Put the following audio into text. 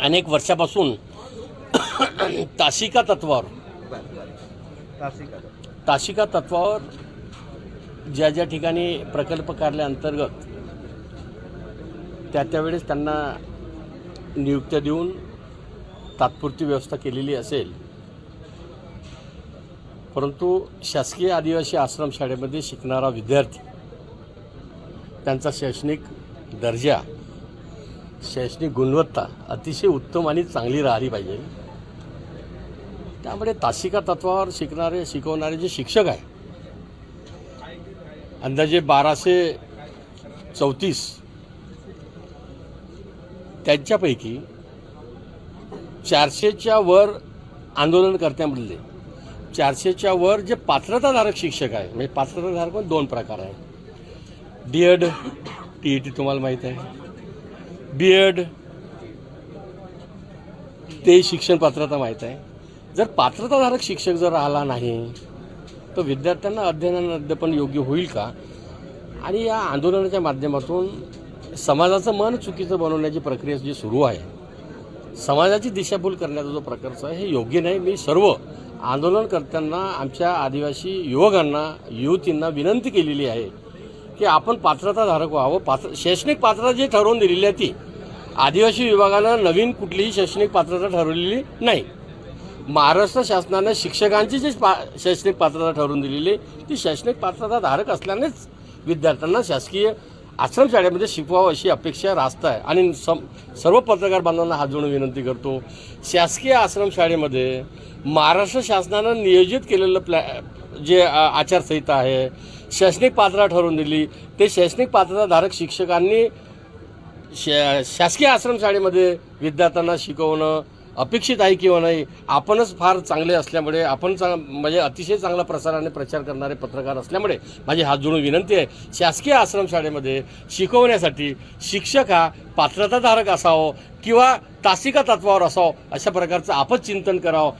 अनेक वर्षापासून तासिका तत्वावर तासिका तत्वावर ज्या ज्या ठिकाणी प्रकल्प कार्याअंतर्गत त्यावेळेस त्यांना नियुक्त्या देऊन तात्पुरती व्यवस्था केलेली असेल, परंतु शासकीय आदिवासी आश्रम शाळेमध्ये शिकणारा विद्यार्थी त्यांचा शैक्षणिक दर्जा, शैक्षणिक गुणवत्ता अतिशय उत्तम आणि चांगली राहिली पाहिजे। त्यामुळे तासिका तत्वावर शिकवणारे जे शिक्षक आहे, अंदाजे 1234 त्यांच्यापैकी 400च्या वर आंदोलनकर्त्यांमधले 400च्या वर जे पात्रताधारक शिक्षक आहे, म्हणजे पात्रताधारक पण दोन प्रकार आहेत। डीएड, टीईटी तुम्हाला माहीत आहे, बीएड ते शिक्षण पात्रता माहीत आहे। जर पात्रताधारक शिक्षक जर राहिला नाही तर विद्यार्थ्यांना अध्ययन योग्य होईल का? आणि या आंदोलनाच्या माध्यमातून समाजाचं मन चुकीचं बनवण्याची प्रक्रिया जी सुरू आहे, समाजाची दिशाभूल करण्याचा जो प्रकार आहे हे योग्य नाही। मी सर्व आंदोलनकर्त्यांना, आमच्या आदिवासी युवकांना, युवतींना विनंती केलेली आहे की आपण पात्रताधारक व्हावं। शैक्षणिक पात्रता जी ठरवून दिलेली आहे ती आदिवासी विभागानं नवीन कुठलीही शैक्षणिक पात्रता ठरवलेली नाही। महाराष्ट्र शासनानं शिक्षकांची जी शैक्षणिक पात्रता ठरवून दिलेली ती शैक्षणिक पात्रता धारक असल्यानेच विद्यार्थ्यांना शासकीय आश्रमशाळेमध्ये शिकवावं अशी अपेक्षा रास्त आहे। आणि सर्व पत्रकार बांधवांना हात जोडून विनंती करतो, शासकीय आश्रमशाळेमध्ये महाराष्ट्र शासनानं नियोजित केलेलं जे आचारसंहिता आहे, शैक्षणिक पात्रता ठरवून दिली, ते शैक्षणिक पात्रताधारक शिक्षकांनी शासकीय आश्रमशाळेमध्ये विद्यार्थ्यांना शिकवणं अपेक्षित आहे किंवा नाही। आपणच फार चांगले असल्यामुळे, आपण म्हणजे अतिशय चांगला प्रसार आणि प्रचार करणारे पत्रकार असल्यामुळे माझी हात जोडून विनंती आहे, शासकीय आश्रमशाळेमध्ये शिकवण्यासाठी शिक्षक हा पात्रताधारक असावं किंवा तासिका तत्वावर असावं, अशा प्रकारचं आपण चिंतन करावं।